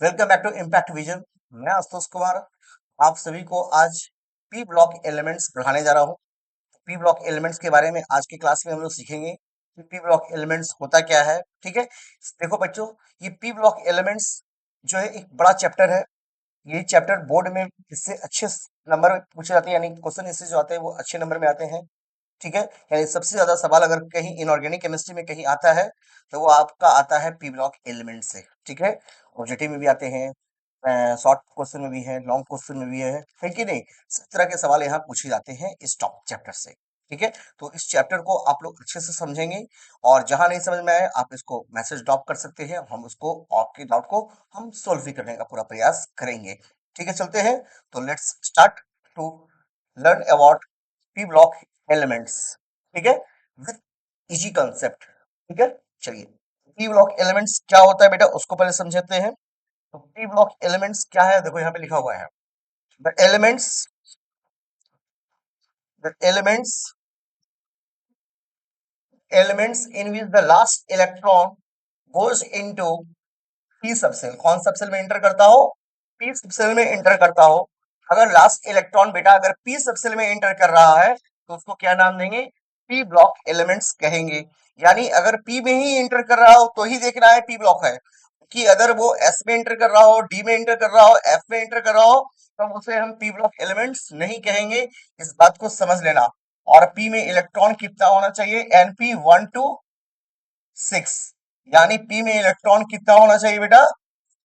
Welcome back to Impact Vision. मैं आशुतोष कुमार आप सभी को आज पी ब्लॉक एलिमेंट्स पढ़ाने जा रहा हूँ। पी ब्लॉक एलिमेंट्स के बारे में आज की क्लास में हम लोग सीखेंगे कि पी ब्लॉक एलिमेंट्स होता क्या है। ठीक है, देखो बच्चों, ये पी ब्लॉक एलिमेंट्स जो है एक बड़ा चैप्टर है। ये चैप्टर बोर्ड में इससे अच्छे नंबर पूछे जाते हैं, यानी क्वेश्चन इससे जो आते हैं वो अच्छे नंबर में आते हैं। ठीक है, यानी सबसे ज्यादा सवाल अगर कहीं इनऑर्गेनिक केमिस्ट्री में कहीं आता है तो वो आपका आता है पी ब्लॉक एलिमेंट से। ठीक है, ऑब्जेक्टिव में भी आते हैं, शॉर्ट क्वेश्चन में भी है, लॉन्ग क्वेश्चन में भी है कि नहीं। सब तरह के सवाल यहाँ पूछे जाते हैं इस टॉप चैप्टर से। ठीक है, तो इस चैप्टर को आप लोग अच्छे से समझेंगे और जहां नहीं समझ में आए आप इसको मैसेज ड्रॉप कर सकते हैं, हम उसको आपके डाउट को हम सोल्व भी करने का पूरा प्रयास करेंगे। ठीक है, चलते हैं। तो let's start to learn about p block elements. ठीक है, विथ इजी कंसेप्ट। ठीक है, चलिए, पी ब्लॉक एलिमेंट्स क्या होता है बेटा उसको पहले समझते हैं। तो पी ब्लॉक एलिमेंट्स क्या है, देखो यहाँ पे लिखा हुआ है, the elements the elements in which the last electron goes into P subshell. कौन सबसेल में एंटर करता हो? पी सबसेल में एंटर करता हो। अगर लास्ट इलेक्ट्रॉन बेटा अगर पी सबसेल में एंटर कर रहा है तो उसको क्या नाम देंगे? पी ब्लॉक एलिमेंट्स कहेंगे। यानी अगर पी में ही एंटर कर रहा हो तो ही देखना है पी ब्लॉक है, कि अगर वो एस में एंटर कर रहा हो, डी में एंटर कर रहा हो, एफ में एंटर कर रहा हो तो उसे हम पी ब्लॉक एलिमेंट्स नहीं कहेंगे। इस बात को समझ लेना। और पी में इलेक्ट्रॉन कितना होना चाहिए? NP 1 to 6। यानी पी में इलेक्ट्रॉन कितना होना चाहिए बेटा?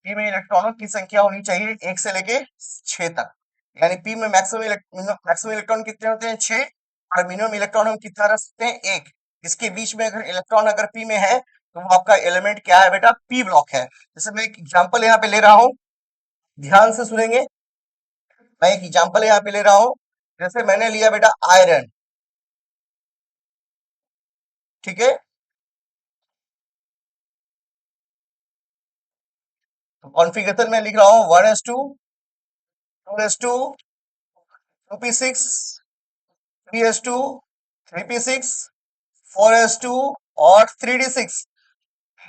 पी में इलेक्ट्रॉनों की संख्या होनी चाहिए 1 से लेके 6 तक। यानी पी में मैक्सिमम इलेक्ट्रॉन कितने होते हैं? 6। और मिनिमम इलेक्ट्रॉन हम कितना रख सकते हैं? 1। इसके बीच में अगर इलेक्ट्रॉन अगर पी में है तो वो आपका एलिमेंट क्या है बेटा? पी ब्लॉक है। जैसे मैं एक एग्जांपल यहाँ पे ले रहा हूँ, ध्यान से सुनेंगे। मैं एक एग्जांपल यहाँ पे ले रहा हूँ, जैसे मैंने लिया बेटा आयरन। ठीक है, तो कॉन्फ़िगरेशन में लिख रहा हूँ 1s2, 2s2, 2p6, 3s2, 3p6, 4s2 और 3d6।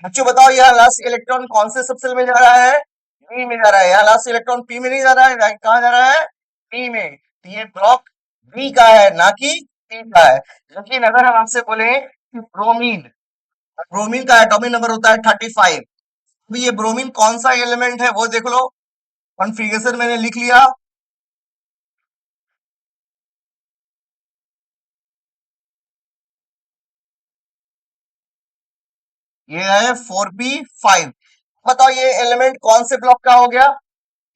बच्चों बताओ यहाँ लास्ट इलेक्ट्रॉन कौन से सबसेल में जा रहा है? पी में जा रहा है। यहाँ लास्ट इलेक्ट्रॉन पी में नहीं जा रहा है, कहाँ जा रहा है? पी में। तो ये ब्लॉक बी का है ना कि पी का है। लेकिन अगर हम आपसे बोले कि ब्रोमीन, ब्रोमीन का एटॉमिक नंबर होता है 35। अभी ये ब्रोमीन कौन सा एलिमेंट है वो देख लो। कॉन्फ़िगरेशन मैंने लिख लिया, ये है 4p5। बताओ ये एलिमेंट कौन से ब्लॉक का हो गया?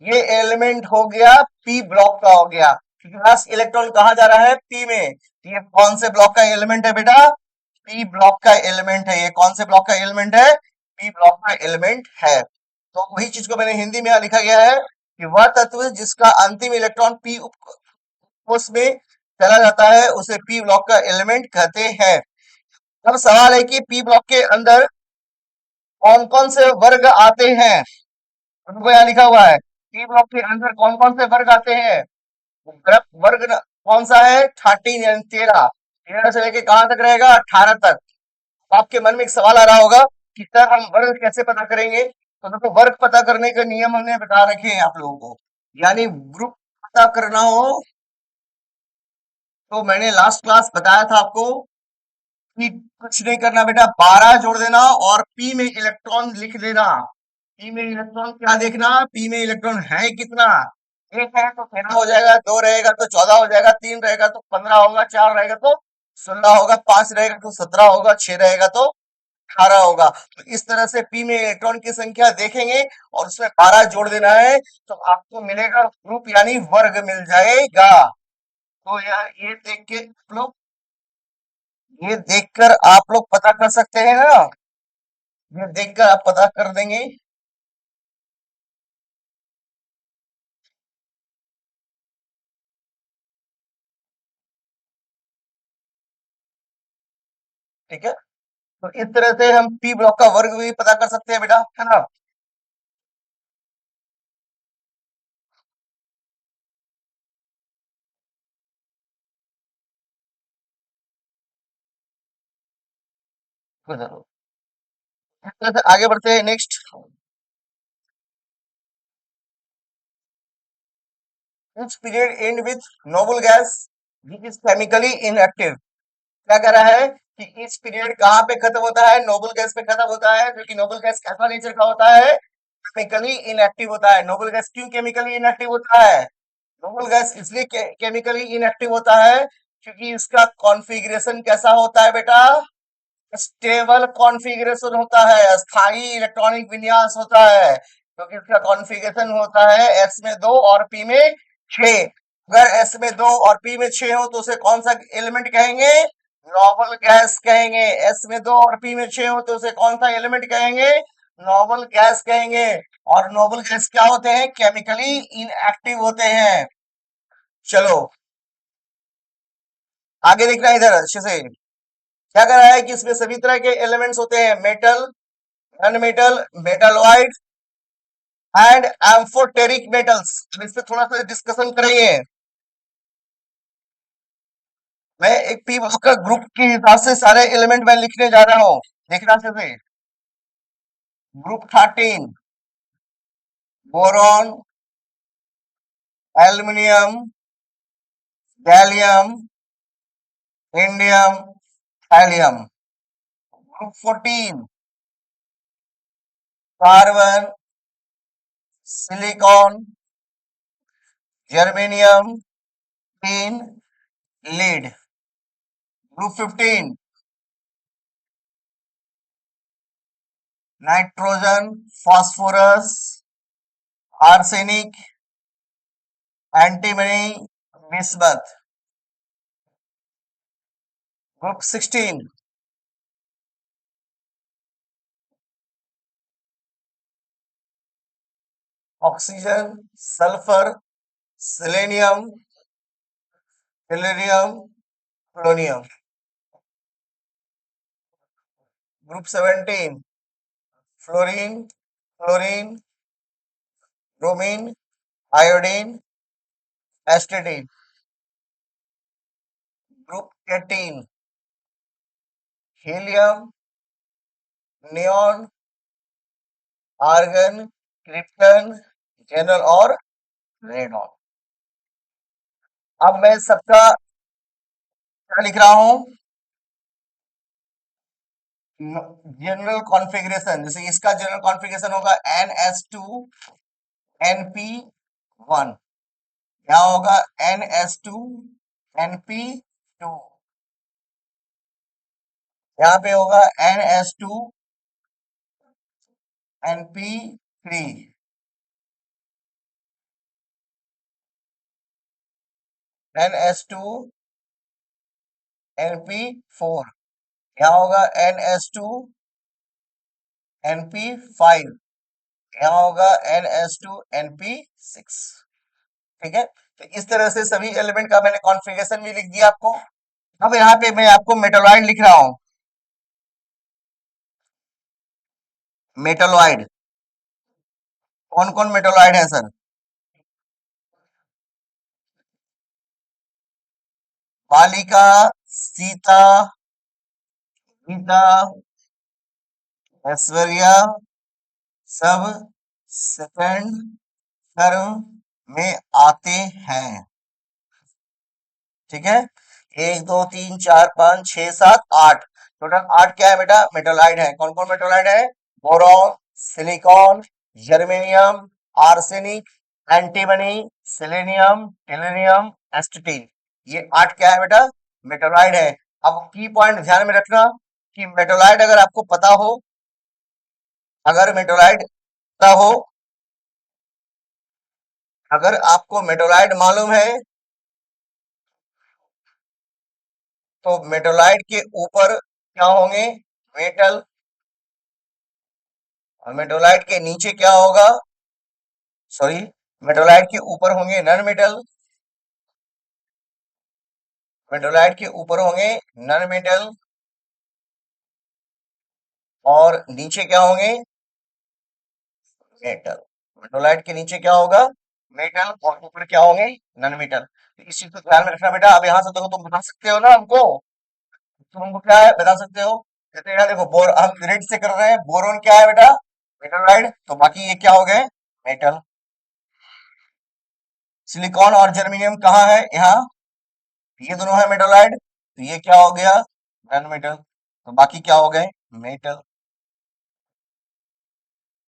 ये एलिमेंट हो गया पी ब्लॉक का हो गया, क्योंकि लास्ट इलेक्ट्रॉन कहाँ जा रहा है? पी में। तो ये कौन से ब्लॉक का एलिमेंट है बेटा? पी ब्लॉक का एलिमेंट है। ये कौन से ब्लॉक का एलिमेंट है? पी ब्लॉक का एलिमेंट है। तो वही चीज को मैंने हिंदी में यहाँ लिखा गया है कि वह तत्व जिसका अंतिम इलेक्ट्रॉन पी कोष में चला जाता है उसे पी ब्लॉक का एलिमेंट कहते हैं। अब सवाल है कि पी ब्लॉक के अंदर कौन कौन से वर्ग आते हैं? उनको यहाँ लिखा हुआ है, पी ब्लॉक के अंदर कौन कौन से वर्ग आते हैं। वर्ग कौन सा है? 13, यानी 13। 13 से लेके कहां तक रहेगा? 18 तक। आपके मन में एक सवाल आ रहा होगा कि सर हम वर्ग कैसे पता करेंगे? तो देखो, वर्ग पता करने के नियम हमने बता रखे हैं आप लोगों को। यानी ग्रुप पता करना हो तो मैंने लास्ट क्लास बताया था आपको कि कुछ नहीं करना बेटा, 12 जोड़ देना और पी में इलेक्ट्रॉन लिख देना। पी में इलेक्ट्रॉन क्या देखना? पी में इलेक्ट्रॉन है कितना? एक है तो 13 हो जाएगा, दो रहेगा तो 14 हो जाएगा, तीन रहेगा तो 15 होगा, चार रहेगा तो 16 होगा, पांच रहेगा तो 17 होगा, छह रहेगा तो 18 होगा। तो इस तरह से पी में इलेक्ट्रॉन की संख्या देखेंगे और उसमें 12 जोड़ देना है तो आपको मिलेगा ग्रुप, यानी वर्ग मिल जाएगा। तो ये देखकर आप लोग पता कर सकते हैं ना। ये देखकर आप पता कर देंगे। ठीक है, तो इस तरह से हम पी ब्लॉक का वर्ग भी पता कर सकते हैं बेटा, है ना। तो जरूर इस तरह से आगे बढ़ते हैं next. Each period end with noble gas which is chemically inactive. क्या कह रहा है कि इस पीरियड कहाँ पे खत्म होता है? नोबल गैस पे खत्म होता है, क्योंकि नोबल गैस कैसा नेचर का होता है? केमिकली इनएक्टिव होता है। नोबल गैस क्यों केमिकली इनएक्टिव होता है? नोबल गैस इसलिए केमिकली इनएक्टिव होता है क्योंकि इसका कॉन्फ़िगरेशन कैसा होता है बेटा? स्टेबल कॉन्फ़िगरेशन होता है, स्थायी इलेक्ट्रॉनिक विन्यास होता है, क्योंकि इसका कॉन्फ़िगरेशन होता है s में 2 और p में 6। अगर s में 2 और p में 6 हो तो उसे कौन सा एलिमेंट कहेंगे? नोबल गैस कहेंगे। s में 2 और p में 6 हो तो उसे कौन सा एलिमेंट कहेंगे? नोबल गैस कहेंगे। और नोबल गैस क्या होते हैं? केमिकली इनएक्टिव होते हैं। चलो आगे देखना है इधर अच्छे से। क्या कर रहा है कि इसमें सभी तरह के एलिमेंट्स होते हैं, metal, non metal, metalloid and amphoteric metals. अब इस पे थोड़ा सा डिस्कशन करेंगे। मैं एक पी ब्लॉक का ग्रुप के हिसाब से सारे एलिमेंट मैं लिखने जा रहा हूँ, देखना से। Group 13 boron, aluminium, gallium, indium, thallium. Group 14 carbon, silicon, germanium, tin, lead. Group 15 nitrogen, phosphorus, arsenic, antimony, bismuth. Group 16 oxygen, sulphur, selenium, tellurium, polonium. Group 17 fluorine, chlorine, bromine, iodine, astatine. Group 18 helium, neon, argon, krypton, जेनल और radon. अब मैं सबका क्या लिख रहा हूं? General configuration. जैसे इसका जनरल कॉन्फ़िगरेशन होगा NS2 NP1। क्या होगा? NS2 NP2। यहाँ पे होगा NS2 NP3, NS2 NP4। यहाँ होगा NS2 NP5। यहाँ होगा NS2 NP6। ठीक है, तो इस तरह से सभी एलिमेंट का मैंने कॉन्फ़िगरेशन भी लिख दिया आपको। अब यहाँ पे मैं आपको मेटालॉइड लिख रहा हूँ। मेटालॉइड कौन कौन मेटालॉइड है सर? बालिका, सीता, गीता, ऐश्वर्या सब सेकंड टर्म में आते हैं। ठीक है, 1 2 3 4 5 6 7 8, टोटल 8 क्या है बेटा? मेटालॉइड है। कौन कौन मेटालॉइड है? Boron, silicon, germanium, arsenic, antimony, selenium, tellurium, एस्टेटिन। ये 8 क्या है बेटा? मेटालॉइड है। अब की पॉइंट ध्यान में रखना कि मेटालॉइड अगर आपको पता हो, अगर मेटालॉइड पता हो, अगर आपको मेटालॉइड मालूम है तो मेटालॉइड के ऊपर क्या होंगे? मेटल। और मेटालॉइड के नीचे क्या होगा? सॉरी, मेटालॉइड के ऊपर होंगे नॉन मेटल। मेटालॉइड के ऊपर होंगे नॉन मेटल और नीचे क्या होंगे? मेटल। मेटालॉइड के नीचे क्या होगा? मेटल और ऊपर क्या होंगे? Non metal. तो इस चीज को ध्यान में रखना बेटा। अब यहाँ से देखो, तुम बता सकते हो ना हमको, तुम हमको क्या है बता सकते हो? कहते हैं देखो, बोर हम रेड से कर रहे हैं, बोरोन क्या है बेटा? मेटालॉइड। तो बाकी ये क्या हो गए? मेटल। सिलिकॉन और जर्मेनियम कहाँ है? यहाँ। ये दोनों है मेटोलाइट, तो ये क्या हो गया? Non metal. तो बाकी क्या हो गए? मेटल।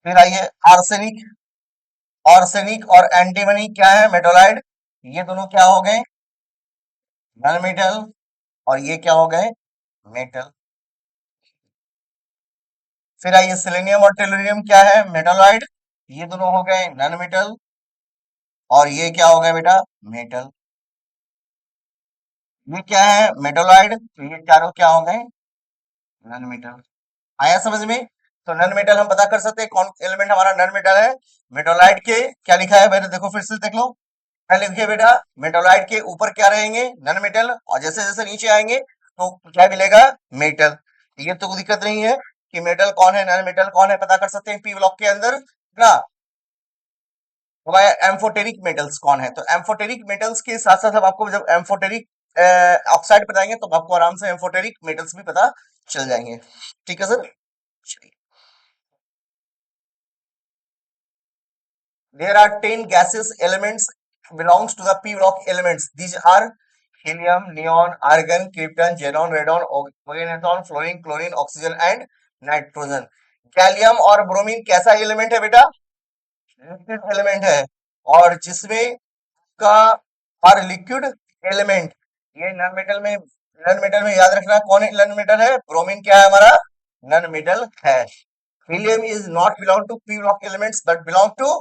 फिर आइए आर्सेनिक। आर्सेनिक और एंटीमनी क्या है? मेटोलाइट। ये दोनों क्या हो गए? Non metal. और ये क्या हो गए? मेटल। फिर आइए सेलेनियम और टेलोनियम क्या है? मेटोलाइट। ये दोनों हो गए नॉन मेटल। और ये क्या हो गया बेटा? मेटल। ये क्या है? मेटोलाइट। तो ये चारों क्या हो गए? Non metal. आया समझ में? तो नॉन मेटल हम पता कर सकते हैं कौन एलिमेंट हमारा नॉन मेटल है। मेटोलाइट के क्या लिखा है बेटा? देखो फिर से देख लो। क्या लिखे बेटा? मेटोलाइट के ऊपर क्या रहेंगे? Non metal. और जैसे जैसे नीचे आएंगे तो क्या मिलेगा? मेटल। ये तो कोई दिक्कत नहीं है कि मेटल कौन है नॉन मेटल कौन है पता कर सकते हैं पी ब्लॉक के अंदर ना। हमारे एम्फोटेरिक मेटल्स कौन है? तो एम्फोटेरिक मेटल्स के साथ साथ हम आपको जब एम्फोटेरिक ऑक्साइड बताएंगे तो आपको आराम से एम्फोटेरिक मेटल्स भी पता चल जाएंगे। ठीक है सर। चलिए। There are 10 gaseous elements belongs to the p block elements. These are helium, neon, argon, krypton, xenon, radon, oxygen, fluorine, chlorine, oxygen and nitrogen. Gallium और ब्रोमीन कैसा एलिमेंट है बेटा? लिक्विड एलिमेंट है। और जिसमें का हर लिक्विड एलिमेंट ये non metal में याद रखना कौन नॉन मेटल है? ब्रोमीन क्या है हमारा? नॉन मेटल है। Helium is not belong to p block elements but belong to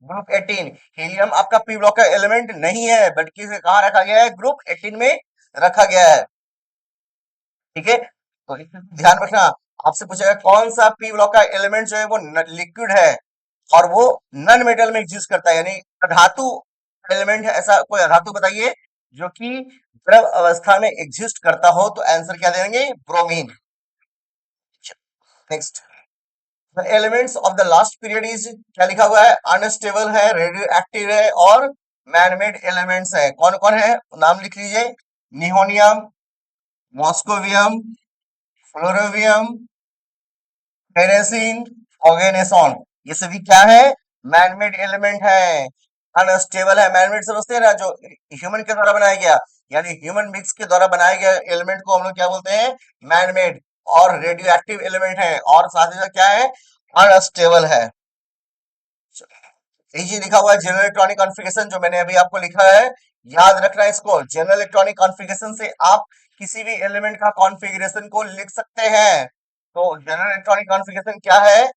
group 18। Helium आपका पी ब्लॉक का एलिमेंट नहीं है बल्कि इसे कहाँ रखा गया है? ग्रुप 18 में रखा गया है। ठीक है, तो इसे ध्यान रखना। आपसे पूछेगा कौन सा पी ब्लॉक का एलिमेंट जो है वो लिक्विड है और वो नॉन मेटल में एग्जिस्ट करता है, यानी अधातु एलिमेंट है। ऐसा कोई अधातु बताइए जो कि द्रव अवस्था में एग्जिस्ट करता हो, तो आंसर क्या देंगे? Bromine. Next, the elements of the last period is क्या लिखा हुआ है? अनस्टेबल है, रेडियो एक्टिव है और मैनमेड एलिमेंट्स है। कौन कौन है? नाम लिख लीजिए। निहोनियम, मॉस्कोवियम, फ्लोरोवियम, टेरेसिन, ऑर्गेनेसॉन। ये सभी क्या है? मैनमेड एलिमेंट है। अनस्टेबल है। मैनमेड समझते हैं ना, जो ह्यूमन के द्वारा बनाया गया, यानी ह्यूमन बींग्स के द्वारा बनाया गया एलिमेंट को हम लोग क्या बोलते हैं? मैनमेड। और रेडियो एक्टिव एलिमेंट है और साथ ही साथ क्या है? अनस्टेबल है। ये लिखा हुआ है जनरल इलेक्ट्रॉनिक कॉन्फ़िगरेशन, जो मैंने अभी आपको लिखा है। याद रखना इसको। जनरल इलेक्ट्रॉनिक कॉन्फ़िगरेशन से आप किसी भी एलिमेंट का कॉन्फ़िगरेशन को लिख सकते हैं। तो जनरल इलेक्ट्रॉनिक कॉन्फ़िगरेशन क्या है?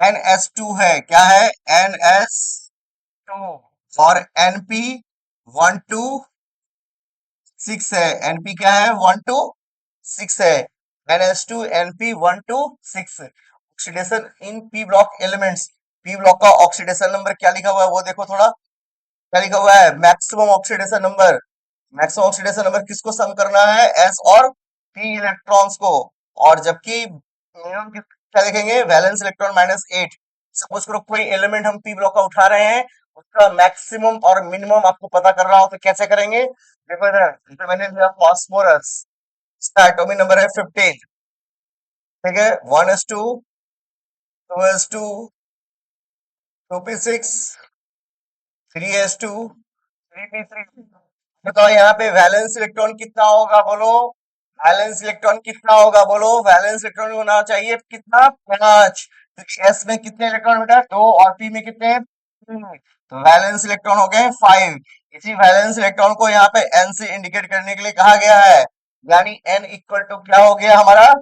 NS2 है। क्या है? NS2। और NP126 है। NP क्या है? 126 है। NS2 NP126। Oxidation in P block elements. P block का ऑक्सीडेशन नंबर क्या लिखा हुआ है वो देखो थोड़ा। क्या लिखा हुआ है? Maximum oxidation number. Maximum oxidation number किसको सम करना है? एस और पी इलेक्ट्रॉन्स को। और जबकि मिनिमम क्या देखेंगे? Valence electron -8। सपोज करो कोई एलिमेंट हम पी ब्लॉक का उठा रहे हैं, उसका मैक्सिमम और मिनिमम आपको पता करना हो तो कैसे करेंगे? देखो इधर, जैसे मैंने लिया फास्फोरस, इसका एटॉमिक नंबर है 15। ठीक है, 1s2, 2s2, 2p6, 3s2, 3p3। बताओ यहाँ पे वैलेंस इलेक्ट्रॉन कितना होगा? बोलो वैलेंस इलेक्ट्रॉन कितना होगा? बोलो वैलेंस इलेक्ट्रॉन होना चाहिए कितना? 5। तो एस में कितने इलेक्ट्रॉन बेटा? 2। और पी में कितने हैं? 3। तो वैलेंस इलेक्ट्रॉन हो गए 5। इसी वैलेंस इलेक्ट्रॉन को यहाँ पे एन से इंडिकेट करने के लिए कहा गया है, यानी एन इक्वल टू क्या हो गया हमारा?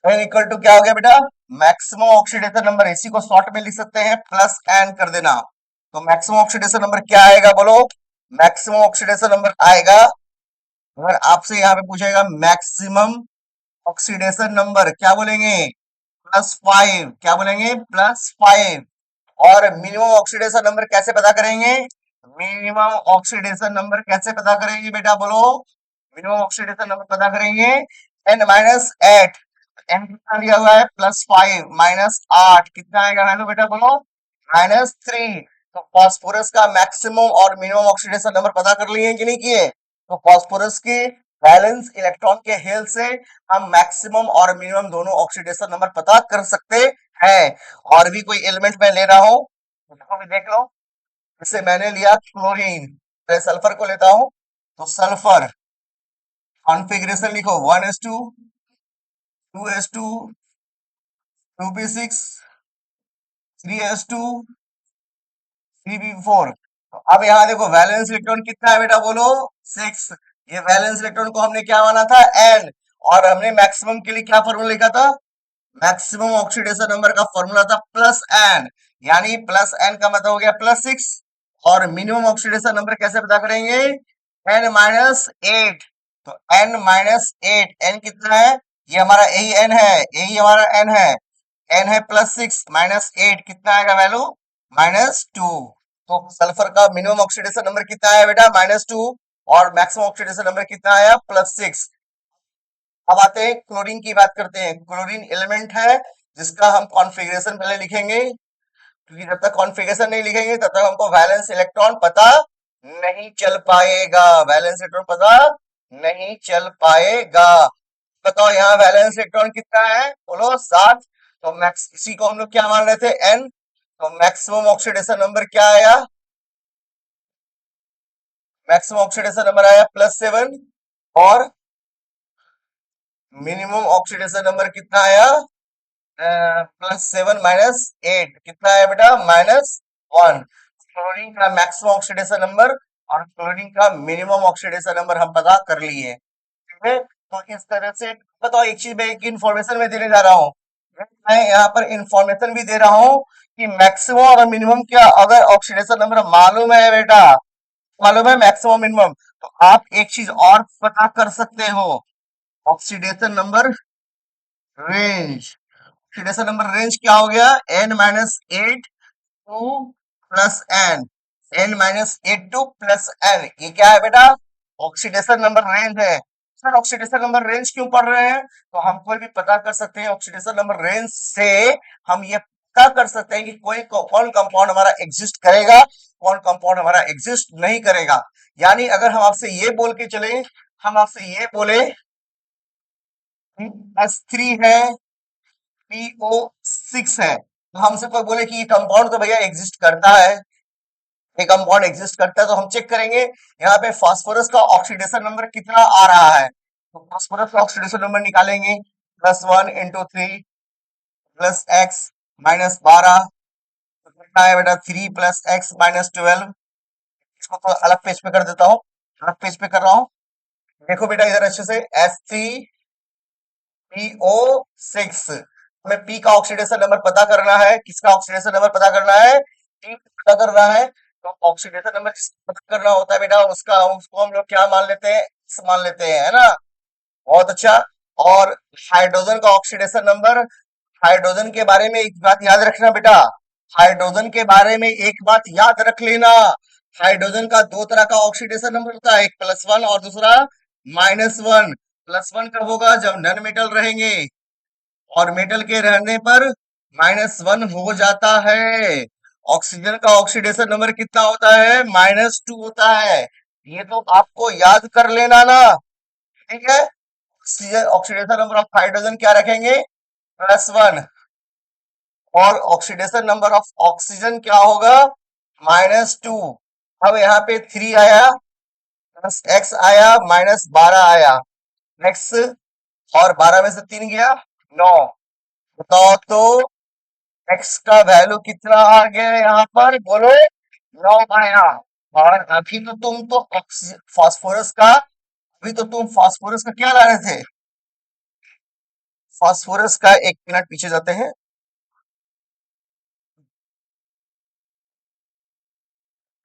एन इक्वल टू क्या हो गया बेटा? Maximum oxidation number. इसी को शॉर्ट में लिख सकते हैं प्लस एन कर देना। तो मैक्सिमम ऑक्सीडेशन नंबर क्या आएगा? बोलो मैक्सिमम ऑक्सीडेशन नंबर आएगा। अगर आपसे यहाँ पे पूछेगा मैक्सिमम ऑक्सीडेशन नंबर क्या बोलेंगे? +5। क्या बोलेंगे? +5। और मिनिमम ऑक्सीडेशन नंबर कैसे पता करेंगे? मिनिमम ऑक्सीडेशन नंबर कैसे पता करेंगे बेटा? बोलो मिनिमम ऑक्सीडेशन नंबर पता करेंगे N-8। एन कितना दिया हुआ है? +5 -8 कितना आएगा? हेलो बेटा बोलो -3। तो फास्फोरस का मैक्सिमम और मिनिमम ऑक्सीडेशन नंबर पता कर लिए कि नहीं किए? तो फास्फोरस की वैलेंस इलेक्ट्रॉन के हेल्प से हम मैक्सिमम और मिनिमम दोनों ऑक्सीडेशन नंबर पता कर सकते हैं। और भी कोई एलिमेंट मैं ले रहा हूं, उसको भी देख लो। जैसे मैंने लिया क्लोरीन, मैं सल्फर को लेता हूं, तो सल्फर कॉन्फ़िगरेशन लिखो 1s2, 2s2, 2p6, 3s2, 3p4। अब यहाँ देखो वैलेंस इलेक्ट्रॉन कितना है बेटा, बोलो 6। ये वैलेंस इलेक्ट्रॉन को हमने क्या माना था, n। और हमने मैक्सिमम के लिए क्या फॉर्मूला लिखा था, मैक्सिमम ऑक्सीडेशन नंबर का फॉर्मूला था प्लस एन। यानी प्लस एन का मतलब हो गया +6। और मिनिमम ऑक्सीडेशन नंबर कैसे पता करेंगे, n-8। तो n-8, n कितना है, ये हमारा यही n है, यही हमारा n है। n है +6 -8, कितना आएगा वैल्यू, -2। तो सल्फर का मिनिमम ऑक्सीडेशन नंबर कितना है बेटा, -2। और मैक्सिमम ऑक्सीडेशन नंबर कितना आया, +6। अब आते हैं क्लोरीन की बात करते हैं। क्लोरीन एलिमेंट है जिसका हम कॉन्फ़िगरेशन पहले लिखेंगे, क्योंकि जब तक कॉन्फ़िगरेशन नहीं लिखेंगे तब तक हमको वैलेंस इलेक्ट्रॉन पता नहीं चल पाएगा, वैलेंस इलेक्ट्रॉन पता नहीं चल पाएगा। बताओ यहाँ वैलेंस इलेक्ट्रॉन कितना है, बोलो 7। तो मैक्स, इसी को हम लोग क्या मान रहे थे, n। तो मैक्सिमम ऑक्सीडेशन नंबर क्या आया, मैक्सिमम ऑक्सीडेशन नंबर आया +7। और मिनिमम ऑक्सीडेशन नंबर कितना आया, +7 -8, कितना है बेटा, -1। क्लोरीन का मैक्सिमम ऑक्सीडेशन नंबर और क्लोरीन का मिनिमम ऑक्सीडेशन नंबर हम पता कर लिए। ठीक है, तो इस तरह से बताओ, एक चीज मैं, एक इंफॉर्मेशन में देने जा रहा हूँ, मैं यहाँ पर इंफॉर्मेशन भी दे रहा हूँ कि मैक्सिमम और मिनिमम क्या, अगर ऑक्सीडेशन नंबर मालूम है बेटा, मालूम है मैक्सिमम मिनिमम, तो आप एक चीज और पता कर सकते हो, oxidation number range. Oxidation number range क्या हो गया, n-8 to plus n, n-8 to plus n, ये क्या है बेटा, ऑक्सीडेशन नंबर रेंज है। सर ऑक्सीडेशन नंबर रेंज क्यों पढ़ रहे हैं, तो हम कोई भी पता कर सकते हैं ऑक्सीडेशन नंबर रेंज से। हम ये पता कर सकते हैं कि कौन कंपाउंड हमारा एग्जिस्ट करेगा, कौन कंपाउंड हमारा एग्जिस्ट नहीं करेगा। यानी अगर हम आपसे ये बोल के चले, हम आपसे ये बोले S3 है, PO6 है, तो हमसे कोई बोले कि ये कंपाउंड तो भैया एग्जिस्ट करता है, ये कंपाउंड एग्जिस्ट करता है, तो हम चेक करेंगे यहाँ पे फास्फोरस का ऑक्सीडेशन नंबर कितना आ रहा है। तो फास्फोरस का ऑक्सीडेशन नंबर निकालेंगे, +1 × 3 +x -12, तो कितना है बेटा, 3 + x -12। इसको तो अलग पेज पे कर देता हूँ, अलग पेज पे कर रहा हूँ। देखो बेटा इधर अच्छे से, S3PO6, हमें P का ऑक्सीडेशन नंबर पता करना है, किसका ऑक्सीडेशन नंबर पता करना है, P पता करना है। तो ऑक्सीडेशन नंबर जिसका पता करना होता है बेटा, उसका, उसको हम लोग क्या मान लेते हैं, X मान लेते हैं, है ना, बहुत अच्छा। और हाइड्रोजन का ऑक्सीडेशन नंबर, हाइड्रोजन के बारे में एक बात याद रखना बेटा, हाइड्रोजन के बारे में एक बात याद रख लेना, हाइड्रोजन का दो तरह का ऑक्सीडेशन नंबर होता है, एक +1 और दूसरा -1। +1 कब होगा, जब नन मेटल रहेंगे, और मेटल के रहने पर -1 हो जाता है। ऑक्सीजन का ऑक्सीडेशन नंबर कितना होता है, -2 होता है। ये तो आपको याद कर लेना ना, ठीक है। Oxygen oxidation number of hydrogen क्या रखेंगे, +1। और ऑक्सीडेशन नंबर ऑफ ऑक्सीजन क्या होगा, -2। अब यहाँ पे 3 आया, +x आया, -12 आया, x, और 12 में से 3 गया, 9। बताओ तो x का वैल्यू कितना आ गया यहाँ पर, बोलो 9 आया। और अभी तो तुम तो फास्फोरस का, अभी तो तुम फास्फोरस का क्या ला रहे थे, फास्फोरस का, 1 मिनट पीछे जाते हैं।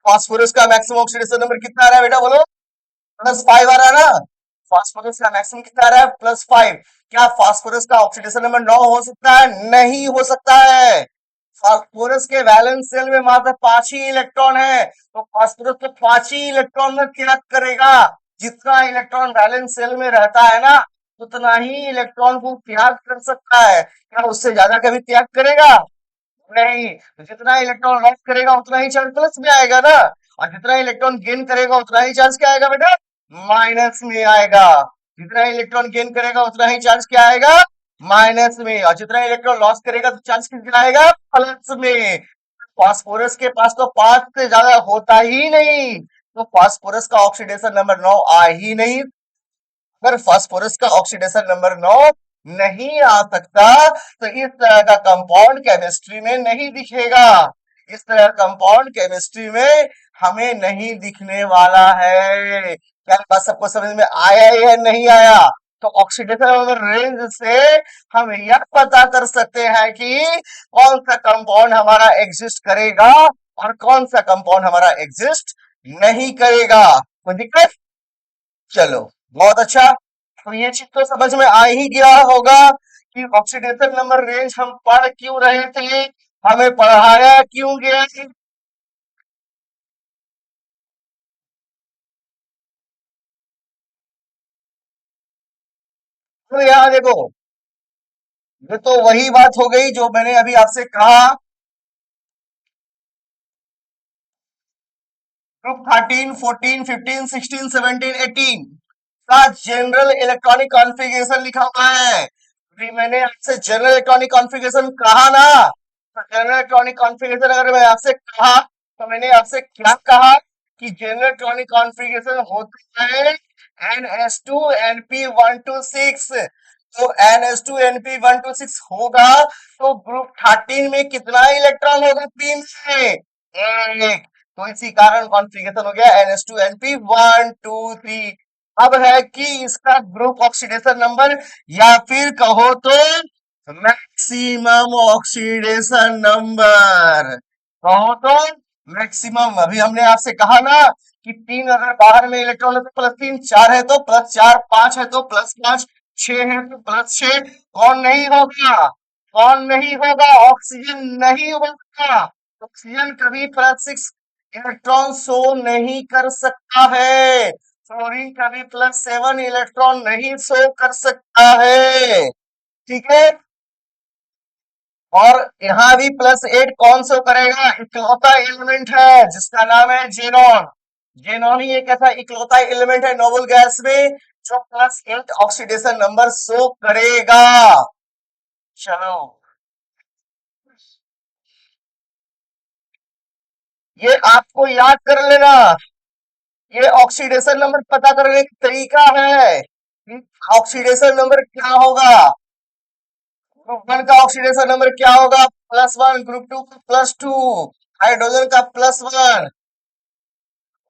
फास्फोरस का मैक्सिमम ऑक्सीडेशन नंबर कितना आ रहा है बेटा, बोलो, +5 आ रहा है ना। फास्फोरस का मैक्सिमम कितना आ रहा है, +5। क्या फास्फोरस का ऑक्सीडेशन नंबर 9 हो सकता है, नहीं हो सकता है। फास्फोरस के वैलेंस शेल में मात्र 5 ही इलेक्ट्रॉन है, तो फास्फोरस तो 5 ही इलेक्ट्रॉन में त्याग करेगा। जितना इलेक्ट्रॉन वैलेंस शेल में रहता है ना, उतना ही इलेक्ट्रॉन को त्याग कर सकता है, क्या उससे ज्यादा कभी त्याग करेगा, नहीं। तो जितना इलेक्ट्रॉन लॉस करेगा उतना ही चार्ज प्लस में आएगा ना, और जितना इलेक्ट्रॉन गेन करेगा उतना ही चार्ज क्या आएगा बेटा, माइनस में आएगा। जितना इलेक्ट्रॉन गेन करेगा उतना ही चार्ज क्या आएगा, माइनस में, और जितना इलेक्ट्रॉन लॉस करेगा तो चार्ज कितना आएगा, प्लस में। फास्फोरस के पास तो 5 से ज्यादा होता ही नहीं, तो फास्फोरस का ऑक्सीडेशन नंबर 9 आ ही नहीं। अगर फास्फोरस का ऑक्सीडेशन नंबर 9 नहीं आ सकता तो इस तरह का कंपाउंड केमिस्ट्री में नहीं दिखेगा। इस तरह कंपाउंड केमिस्ट्री में हमें नहीं दिखने वाला है। क्या बात सबको समझ में आया या नहीं आया? तो ऑक्सीडेशन नंबर रेंज से हम यह पता कर सकते हैं कि कौन सा कंपाउंड हमारा एग्जिस्ट करेगा और कौन सा कंपाउंड हमारा एग्जिस्ट नहीं करेगा। कोई दिक्कत? चलो, बहुत अच्छा। तो ये चीज तो समझ में आ ही गया होगा कि ऑक्सीडेशन नंबर रेंज हम पढ़ क्यों रहे थे, हमें पढ़ाया क्यों गया। तो यहाँ देखो, ये तो वही बात हो गई जो मैंने अभी आपसे कहा। ग्रुप 13, 14, 15, 16, 17, 18 का जनरल इलेक्ट्रॉनिक कॉन्फ़िगरेशन लिखा हुआ है। अभी मैंने आपसे जनरल इलेक्ट्रॉनिक कॉन्फ़िगरेशन कहा ना, तो जनरल इलेक्ट्रॉनिक कॉन्फ़िगरेशन अगर मैं आपसे कहा तो मैंने आपसे क्या कहा कि जनरल इलेक्ट्रॉनिक कॉन्फ़िगरेशन होता है NS2 NP126। तो NS2 NP126 होगा तो ग्रुप 13 में कितना इलेक्ट्रॉन होगा पी में? एक। तो इसी कारण कॉन्फ़िगरेशन हो गया NS2 NP1 2 3। अब है कि इसका ग्रुप ऑक्सीडेशन नंबर या फिर कहो तो मैक्सिमम ऑक्सीडेशन नंबर, कहो तो मैक्सिमम। अभी हमने आपसे कहा ना कि तीन अगर बाहर में इलेक्ट्रॉन है तो +3, चार है तो +4, पांच है तो +5, छह है तो +6। कौन नहीं होगा? कौन नहीं होगा? ऑक्सीजन नहीं होगा। ऑक्सीजन कभी +6 इलेक्ट्रॉन शो नहीं कर सकता है। फ्लोरीन कभी +7 इलेक्ट्रॉन नहीं शो कर सकता है। ठीक है। और यहाँ भी +8 कौन शो करेगा? इकलौता एलिमेंट है जिसका नाम है जेनॉन। जेनॉन ही एक ऐसा इकलौता एलिमेंट है नोबल गैस में जो +8 ऑक्सीडेशन नंबर शो करेगा। चलो, ये आपको याद कर लेना। ये ऑक्सीडेशन नंबर पता करने का तरीका है कि ऑक्सीडेशन नंबर क्या होगा। ग्रुप 1 का ऑक्सीडेशन नंबर क्या होगा? +1। ग्रुप 2 का +2। हाइड्रोजन का +1।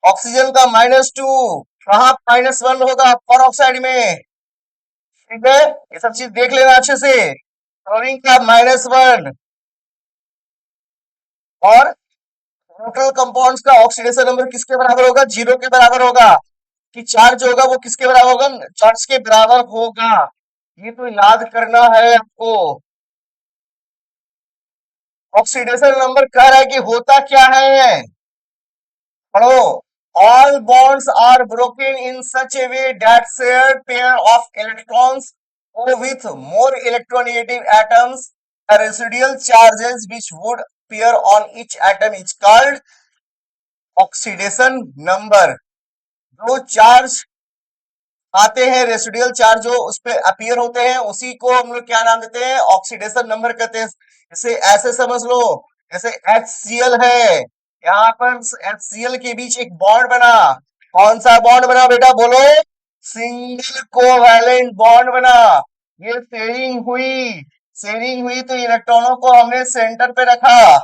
ऑक्सीजन का -2। कहाँ -1 होगा? पर ऑक्साइड में। ठीक है, ये सब चीज देख लेना अच्छे से। क्लोरीन का -1। और टोटल कंपाउंड्स का ऑक्सीडेशन नंबर किसके बराबर होगा? 0 के बराबर होगा। कि चार्ज होगा वो किसके बराबर होगा? चार्ज के बराबर होगा। ये तो याद करना है आपको। ऑक्सीडेशन नंबर कह रहा है कि होता क्या है, पढ़ो। All bonds are broken in such a way that shared pair of electrons go with more electronegative atoms. The residual charges which would appear on each atom is called oxidation number. जो charge आते हैं, residual charge जो उस पे appear होते हैं, उसी को हम लोग क्या नाम देते हैं? ऑक्सीडेशन नंबर कहते हैं। जैसे ऐसे समझ लो, जैसे HCl है, यहाँ पर HCl के बीच एक बॉन्ड बना। कौन सा बॉन्ड बना बेटा, बोलो? सिंगल कोवैलेंट बॉन्ड बना। ये शेयरिंग हुई तो इलेक्ट्रॉनों को हमने सेंटर पे रखा,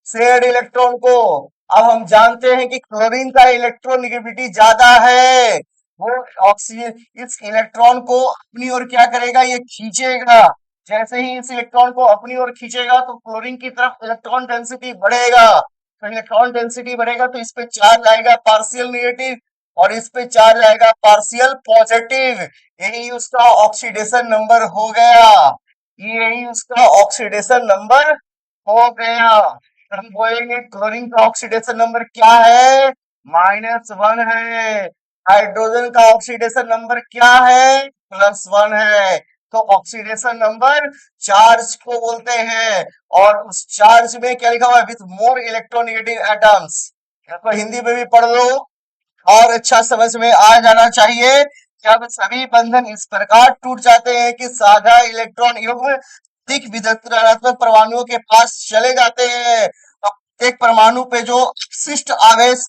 शेयर्ड इलेक्ट्रॉन को। अब हम जानते हैं कि क्लोरीन का इलेक्ट्रोनेगेटिविटी ज्यादा है। वो ऑक्सीजन इस इलेक्ट्रॉन को अपनी ओर क्या करेगा? ये खींचेगा। जैसे ही इस इलेक्ट्रॉन को अपनी ओर खींचेगा तो क्लोरीन की तरफ इलेक्ट्रॉन डेंसिटी बढ़ेगा। तो इलेक्ट्रॉन डेंसिटी बढ़ेगा तो इस पे चार्ज आएगा पार्शियल नेगेटिव और इस पे चार्ज आएगा पार्शियल पॉजिटिव। यही उसका ऑक्सीडेशन नंबर हो गया। यही उसका ऑक्सीडेशन नंबर हो गया। हम बोलेंगे क्लोरीन का ऑक्सीडेशन नंबर क्या है? -1 है। हाइड्रोजन का ऑक्सीडेशन नंबर क्या है? +1 है। तो ऑक्सीडेशन नंबर चार्ज को बोलते हैं। और उस चार्ज में क्या लिखा हुआ है? With more electronegative atoms. तो हिंदी में भी पढ़ लो और अच्छा समझ में आ जाना चाहिए। जब सभी बंधन इस प्रकार टूट जाते हैं कि साझा इलेक्ट्रॉन युग्म अधिक विद्युत ऋणात्मक परमाणुओं के पास चले जाते हैं, तो एक परमाणु पे जो अपशिष्ट आवेश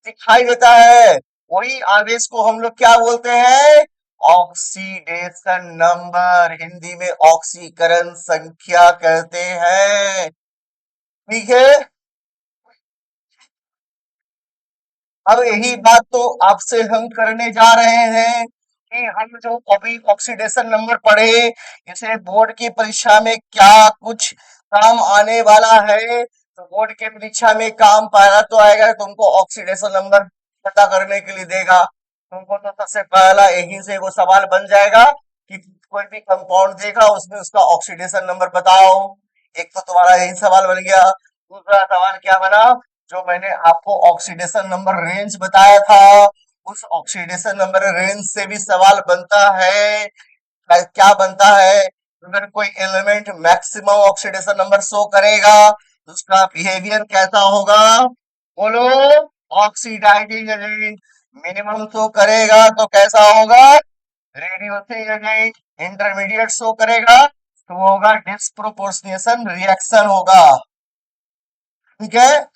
दिखाई देता है, वही आवेश को हम लोग क्या बोलते हैं? ऑक्सीडेशन नंबर, हिंदी में ऑक्सीकरण संख्या कहते हैं। ठीक है। अब यही बात तो आपसे हम करने जा रहे हैं कि हम जो अभी ऑक्सीडेशन नंबर पढ़े, इसे बोर्ड की परीक्षा में क्या कुछ काम आने वाला है। तो बोर्ड की परीक्षा में काम पहला तो आएगा, तुमको ऑक्सीडेशन नंबर पता करने के लिए देगा। तुमको तो सबसे पहला यही से वो सवाल बन जाएगा कि कोई भी कंपाउंड देखा उसमें उसका ऑक्सीडेशन नंबर बताओ। एक तो तुम्हारा यही सवाल बन गया। दूसरा सवाल क्या बना? जो मैंने आपको ऑक्सीडेशन नंबर रेंज बताया था, उस ऑक्सीडेशन नंबर रेंज से भी सवाल बनता है। क्या बनता है? अगर कोई element maximum oxidation number show करेगा तो उसका बिहेवियर कैसा होगा? बोलो। Oxidising agent. मिनिमम शो करेगा तो कैसा होगा? रेडियोसिंग एजेंट। इंटरमीडिएट शो करेगा तो वो होगा डिस्प्रोपोर्शनेशन रिएक्शन होगा। ठीक है।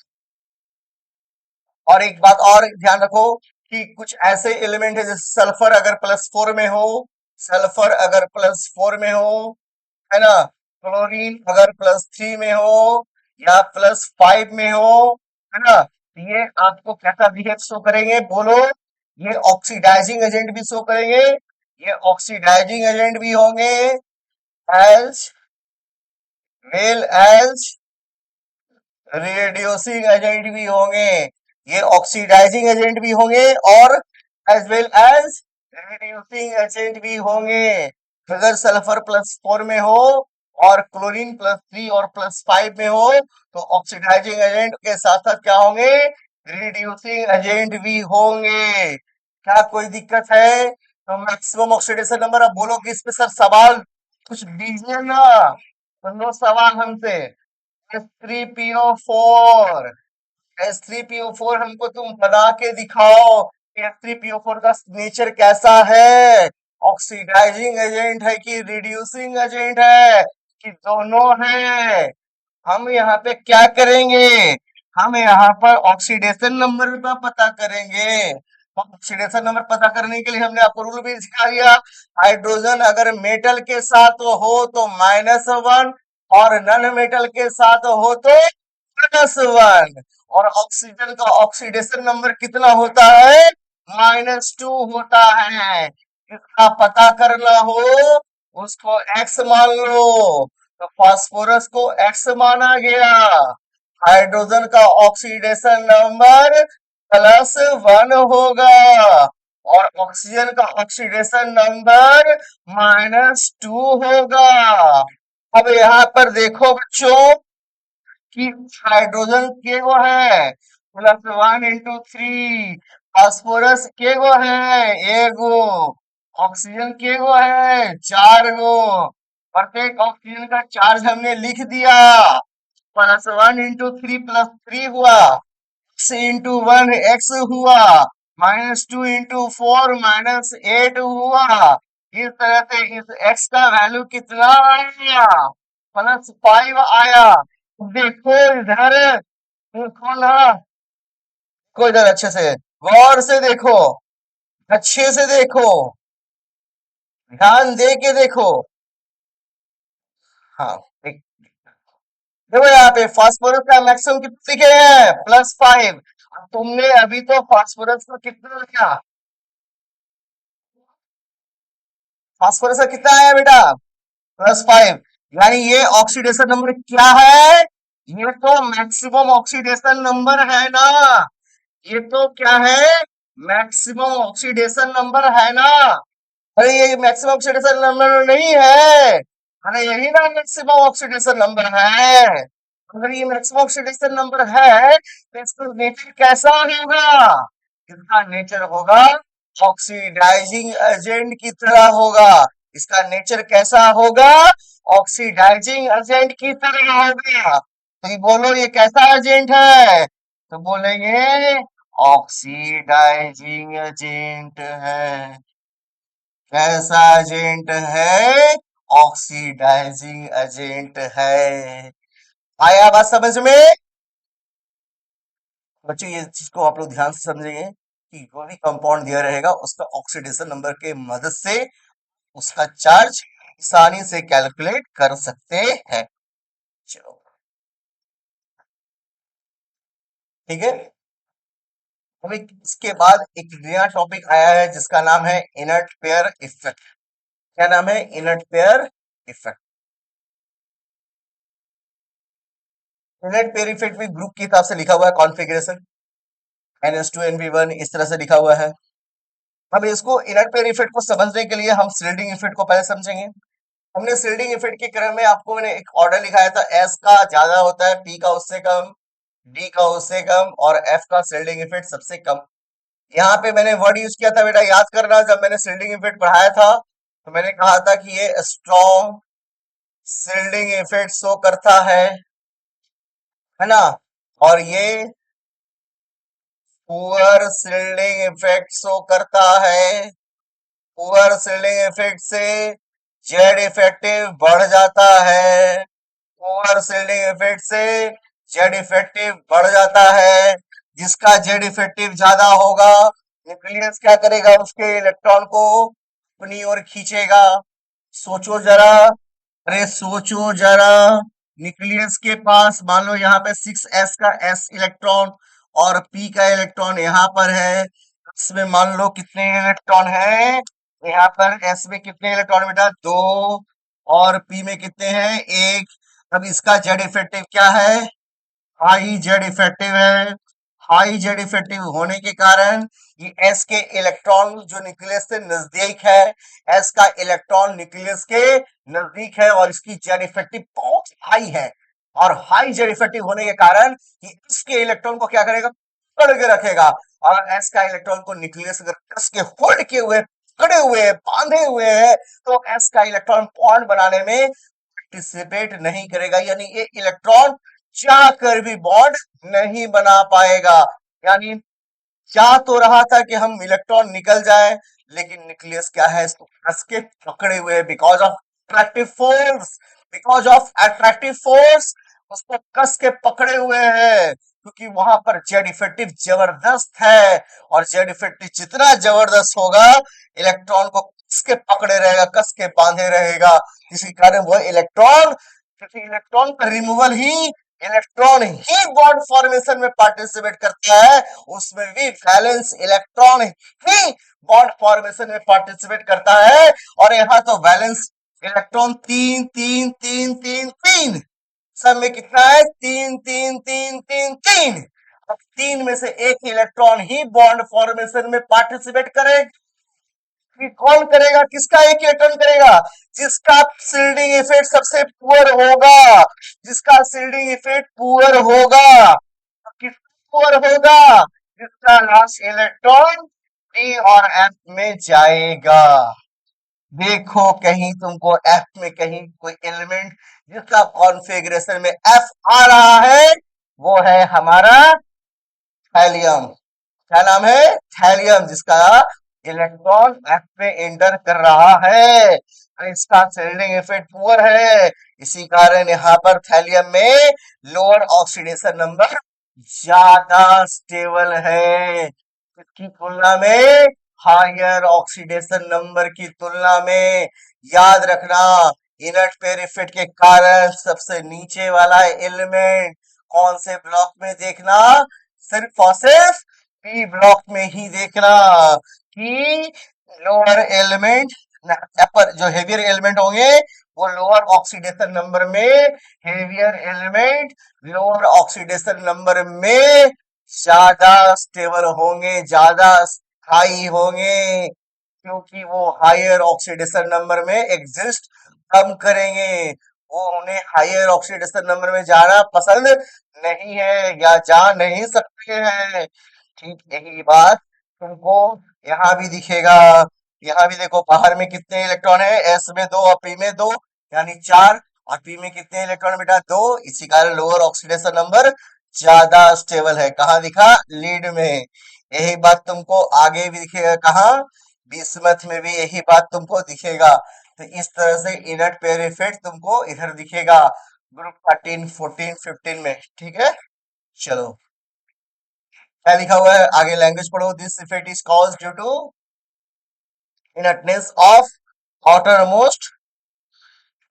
और एक बात और ध्यान रखो कि कुछ ऐसे एलिमेंट है जैसे सल्फर अगर +4 में हो, सल्फर अगर +4 में हो, है ना, क्लोरीन अगर +3 में हो या +5 में हो, है ना, तो ये आपको कैसा बिहेव शो करेंगे? बोलो। ये ऑक्सीडाइजिंग एजेंट भी शो करेंगे, ये ऑक्सीडाइजिंग एजेंट भी होंगे as well as reducing agent भी होंगे। ये ऑक्सीडाइजिंग एजेंट भी होंगे और as well as reducing agent भी होंगे। अगर सल्फर +4 में हो और क्लोरीन +3 और +5 में हो तो ऑक्सीडाइजिंग एजेंट के साथ साथ क्या होंगे? रिड्यूसिंग एजेंट भी होंगे। क्या कोई दिक्कत है? तो मैक्सिमम ऑक्सीडेशन नंबर, अब बोलो कि इस पे सर सवाल कुछ दीजिए ना, तो लो सवाल हमसे। H3PO4, H3PO4 हमको तुम बना के दिखाओ। H3PO4 का नेचर कैसा है? ऑक्सीडाइजिंग एजेंट है कि रिड्यूसिंग एजेंट है कि दोनों है? हम यहाँ पे क्या करेंगे? हम यहाँ पर ऑक्सीडेशन नंबर का पता करेंगे। ऑक्सीडेशन नंबर पता करने के लिए हमने आपको रूल भी सिखा दिया। हाइड्रोजन अगर मेटल के साथ हो तो -1 और नॉन मेटल के साथ हो तो +1। और ऑक्सीजन का ऑक्सीडेशन नंबर कितना होता है? -2 होता है। इसका पता करना हो उसको एक्स मान लो। तो फास्फोरस को एक्स माना गया। हाइड्रोजन का ऑक्सीडेशन नंबर +1 होगा और ऑक्सीजन का ऑक्सीडेशन नंबर -2 होगा। अब यहाँ पर देखो बच्चों कि हाइड्रोजन के वो है +1 × 3, फास्फोरस के वो है एगो, ऑक्सीजन के वो है 4 गो। प्रत्येक ऑक्सीजन का चार्ज हमने लिख दिया। +1 × 3 +3 हुआ, x × 1 x हुआ, -2 × 4 -8 हुआ। इस तरह से इस x का वैल्यू कितना आया? +5 आया। देखो इधर, देखो ना, देखो इधर अच्छे से, गौर से देखो, अच्छे से देखो, ध्यान दे के देखो। हाँ, देखो यहाँ पे फास्फोरस का मैक्सिमम कितने के हैं? +5। तुमने अभी तो फास्फोरस का कितना लिखा? फास्फोरस का कितना आया बेटा? +5। यानी ये ऑक्सीडेशन नंबर क्या है? ये तो मैक्सिमम ऑक्सीडेशन नंबर है ना। ये तो क्या है? मैक्सिमम ऑक्सीडेशन नंबर है ना। अरे ये मैक्सिमम ऑक्सीडेशन नंबर नहीं है। अरे यही ना मैक्सिमम ऑक्सीडेशन नंबर है। अगर ये मैक्सिमम ऑक्सीडेशन नंबर है तो इसका नेचर कैसा होगा? इसका नेचर होगा ऑक्सीडाइजिंग एजेंट की तरह होगा। इसका नेचर कैसा होगा? ऑक्सीडाइजिंग एजेंट की तरह होगा। तो ये बोलो ये कैसा एजेंट है? तो बोलेंगे ऑक्सीडाइजिंग एजेंट है। कैसा एजेंट है? ऑक्सीडाइजिंग एजेंट है। आया बात समझ में? बच्चों ये चीज को आप लोग ध्यान से समझेंगे कि कोई भी कंपाउंड दिया रहेगा उसका ऑक्सीडेशन नंबर के मदद से उसका चार्ज आसानी से कैलकुलेट कर सकते हैं। चलो ठीक है। अभी इसके बाद एक नया टॉपिक आया है जिसका नाम है इनर्ट पेयर इफेक्ट। क्या नाम है? Inert pair effect. Inert pair effect भी ग्रुप के हिसाब से लिखा हुआ है, कॉन्फ़िगरेशन NH2 NP1 इस तरह से लिखा हुआ है। अब इसको इनर्ट पेयर इफेक्ट को समझने के लिए हम शिल्डिंग इफेक्ट को पहले समझेंगे। हमने शिल्डिंग इफेक्ट के क्रम में आपको मैंने एक ऑर्डर लिखाया था, एस का ज्यादा होता है, पी का उससे कम, डी का उससे कम और एफ का शिल्डिंग इफेक्ट सबसे कम। यहाँ पे मैंने वर्ड यूज किया था बेटा, याद करना, जब मैंने शिल्डिंग इफेक्ट पढ़ाया था तो मैंने कहा था कि ये स्ट्रॉन्ग शिल्डिंग इफेक्ट शो करता है ना, और ये पुअर शिल्डिंग इफेक्ट शो करता है। पुअर शिल्डिंग इफेक्ट से जेड इफेक्टिव बढ़ जाता है। पुअर शिल्डिंग इफेक्ट से जेड इफेक्टिव बढ़ जाता है। जिसका जेड इफेक्टिव ज्यादा होगा, न्यूक्लियस क्या करेगा? उसके इलेक्ट्रॉन को अपनी ओर खींचेगा। सोचो जरा, अरे सोचो जरा, न्यूक्लियस के पास मान लो यहाँ पे 6s का s इलेक्ट्रॉन और p का इलेक्ट्रॉन यहाँ पर है। इसमें मान लो कितने इलेक्ट्रॉन है? यहाँ पर s में कितने इलेक्ट्रॉन बेटा? 2। और p में कितने हैं? 1। अब इसका जेड इफेक्टिव क्या है? हाई जेड इफेक्टिव है। हाई जेड इफेक्टिव होने के कारण ये एस के इलेक्ट्रॉन जो न्यूक्लियस से नजदीक है, एस का इलेक्ट्रॉन न्यूक्लियस के नजदीक है और इसकी जेड इफेक्टिव बहुत हाई है। और हाई जेड इफेक्टिव होने के कारण ये एस के इलेक्ट्रॉन को क्या करेगा? पकड़ के रखेगा। और एस का इलेक्ट्रॉन को न्यूक्लियस अगर कस के होल्ड किए हुए, पकड़े हुए, बांधे हुए है, तो एस का इलेक्ट्रॉन बॉन्ड बनाने में पार्टिसिपेट नहीं करेगा, यानी ये इलेक्ट्रॉन चाह कर भी बॉन्ड नहीं बना पाएगा। यानी चाह तो रहा था कि हम इलेक्ट्रॉन निकल जाए, लेकिन न्यूक्लियस क्या है? इसको कस के पकड़े हुए, because of attractive force. Because of attractive force उसको कस के पकड़े हुए हैं, क्योंकि वहां पर जेड इफेक्टिव जबरदस्त है। और जेड इफेक्टिव जितना जबरदस्त होगा, इलेक्ट्रॉन को कस के पकड़े रहेगा, कस के बांधे रहेगा। इसी कारण वह इलेक्ट्रॉन, क्योंकि इलेक्ट्रॉन का रिमूवल ही, इलेक्ट्रॉन ही बॉन्ड फॉर्मेशन में पार्टिसिपेट करता है, उसमें भी वैलेंस इलेक्ट्रॉन ही बॉन्ड फॉर्मेशन में पार्टिसिपेट करता है। और यहाँ तो वैलेंस इलेक्ट्रॉन तीन तीन तीन तीन तीन, सब में कितना है? तीन तीन तीन तीन तीन। अब तीन में से एक इलेक्ट्रॉन ही बॉन्ड फॉर्मेशन में पार्टिसिपेट करे कि कौन करेगा? किसका एक इलेक्ट्रॉन करेगा? जिसका शिल्डिंग इफेक्ट सबसे पुअर होगा। जिसका शिल्डिंग इफेक्ट पुअर होगा, किसका पुअर होगा? जिसका लास्ट इलेक्ट्रॉन डी और एफ में जाएगा। देखो कहीं तुमको एफ में कहीं कोई एलिमेंट जिसका कॉन्फ़िगरेशन में एफ आ रहा है, वो है हमारा थैलियम। क्या नाम है? थैलियम, जिसका इलेक्ट्रॉन एफ पे एंटर कर रहा है। इसका शिल्डिंग इफेक्ट पुअर है, इसी कारण यहाँ पर थैलियम में लोअर ऑक्सीडेशन नंबर ज्यादा स्टेबल है। इसकी तुलना में, हायर ऑक्सीडेशन नंबर की तुलना में। याद रखना, इनर्ट पेयर इफेक्ट के कारण सबसे नीचे वाला एलिमेंट कौन से ब्लॉक में? देखना, सिर्फ और सिर्फ पी ब्लॉक में ही देखना कि लोअर एलिमेंट, अपर जो हेवियर एलिमेंट होंगे वो लोअर ऑक्सीडेशन नंबर में, heavier element lower oxidation number में ज्यादा स्टेबल होंगे, ज्यादा हाई होंगे, क्योंकि वो हायर ऑक्सीडेशन नंबर में एग्जिस्ट कम करेंगे। वो उन्हें हायर ऑक्सीडेशन नंबर में जाना पसंद नहीं है या जा नहीं सकते हैं। ठीक यही बात तुमको यहाँ भी दिखेगा। यहाँ भी देखो, बाहर में कितने इलेक्ट्रॉन है? एस में 2 और पी में 2, यानी 4। और पी में कितने इलेक्ट्रॉन बेटा? 2। इसी कारण लोअर ऑक्सीडेशन नंबर ज्यादा स्टेबल है। कहाँ दिखा? लीड में। यही बात तुमको आगे भी दिखेगा, कहाँ? बिस्मथ में भी यही बात तुमको दिखेगा। तो इस तरह से इनर्ट पेयर इफेक्ट तुमको इधर दिखेगा, ग्रुप 13 14 15 में। ठीक है, चलो। क्या लिखा हुआ है आगे लैंग्वेज पढ़ो। This effect is caused due to inertness of outermost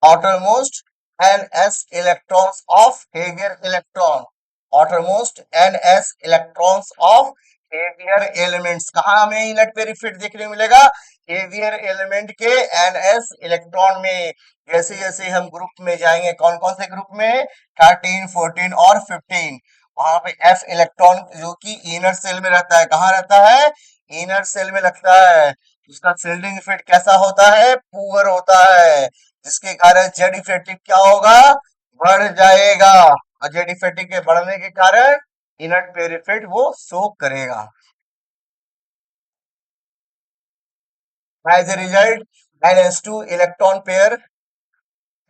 outermost ns electrons of heavier electron, outermost ns electrons of heavier elements। कहाँ हमें इनट पे रिफ्लेक्ट देखने को मिलेगा? हेवियर एलिमेंट के ns इलेक्ट्रॉन में। जैसे जैसे हम ग्रुप में जाएंगे, कौन कौन से ग्रुप में? 13, 14 और 15। वहां पे f इलेक्ट्रॉन जो कि इनर सेल में रहता है, कहाँ रहता है? इनर सेल में लगता है। उसका शिल्डिंग इफेक्ट कैसा होता है? पुअर होता है, जिसके कारण जेड इफेक्टिव क्या होगा? बढ़ जाएगा। और जेड इफेक्टिव के बढ़ने के कारण इनर्ट पेयर इफेक्ट वो शो करेगा। As a result n s two electron pair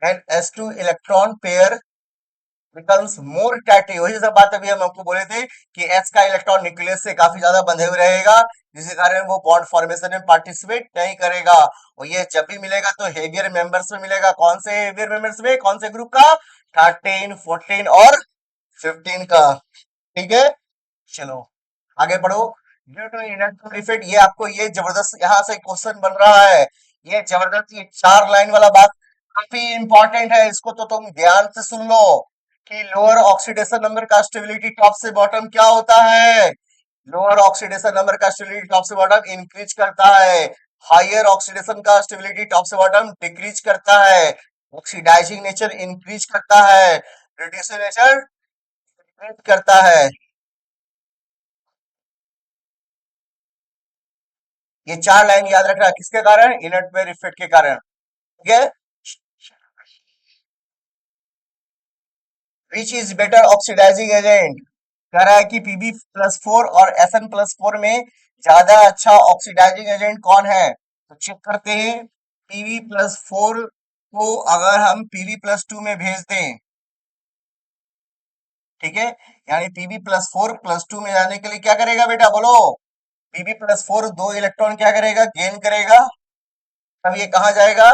n s two electron pair becomes more tightly. वही सब बात अभी हम आपको बोले थे कि एस का इलेक्ट्रॉन न्यूक्लियस से काफी ज्यादा बंधे हुए रहेगा, जिसके कारण वो बॉन्ड फॉर्मेशन में पार्टिसिपेट नहीं करेगा। और ये जब भी मिलेगा तो हेवियर मेंबर्स में मिलेगा। कौन से हेवियर मेंबर्स में? कौन से ग्रुप का? 13, 14 और 15 का। ठीक है, चलो आगे बढ़ो। ड्यू टू इनर्शियल इफेक्ट, ये आपको ये जबरदस्त यहाँ से क्वेश्चन बन रहा है। ये जबरदस्त, ये 4 लाइन वाला बात काफी इंपॉर्टेंट है, इसको तो तुम ध्यान से सुन लो कि लोअर ऑक्सीडेशन नंबर का स्टेबिलिटी टॉप से बॉटम क्या होता है? लोअर ऑक्सीडेशन नंबर का स्टेबिलिटी टॉप से बॉटम इंक्रीज करता है। हायर ऑक्सीडेशन का स्टेबिलिटी टॉप से बॉटम डिक्रीज करता है। ऑक्सीडाइजिंग नेचर इंक्रीज करता है, रिड्यूसिंग नेचर डिक्रीज करता है। ये 4 लाइन याद रखना, किसके कारण? इनर्ट पेयर इफेक्ट के कारण। ठीक है, which is better oxidising agent? कह रहा है कि Pb+4 और Fn+4 में ज्यादा अच्छा ऑक्सीडाइजिंग एजेंट कौन है? तो चेक करते हैं। Pb+4 को अगर हम Pb+2 में भेज दें, ठीक है, यानी Pb+4 +2 में जाने के लिए क्या करेगा बेटा, बोलो? Pb+4 दो इलेक्ट्रॉन क्या करेगा? गेन करेगा। तब ये कहाँ जाएगा?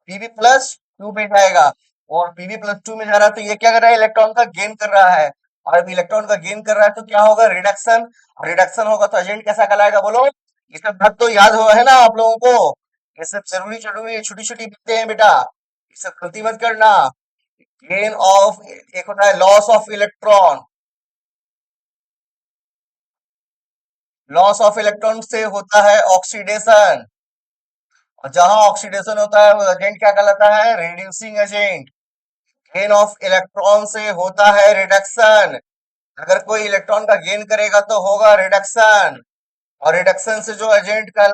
Pb+2 में जाएगा। और Pb+2 में जा रहा है तो ये क्या कर रहा है? इलेक्ट्रॉन का गेन कर रहा है। और अब इलेक्ट्रॉन का गेन कर रहा है तो क्या होगा? रिडक्शन। रिडक्शन होगा तो एजेंट कैसा कहलाएगा, बोलो? ये सब बात तो याद हुआ है ना आप लोगों को? ये सब जरूरी जरूरी छोटी छोटी बातें हैं बेटा, ये सब गलती मत करना। गेन ऑफ, एक होता है loss of electron. Loss of electron से होता है ऑक्सीडेशन। और जहां ऑक्सीडेशन होता है वो एजेंट क्या कहलाता है? Reducing agent. Gain of electron से होता है रिडक्शन। अगर कोई इलेक्ट्रॉन का गेन करेगा तो होगा रिडक्शन। और रिडक्शन से जो एजेंट का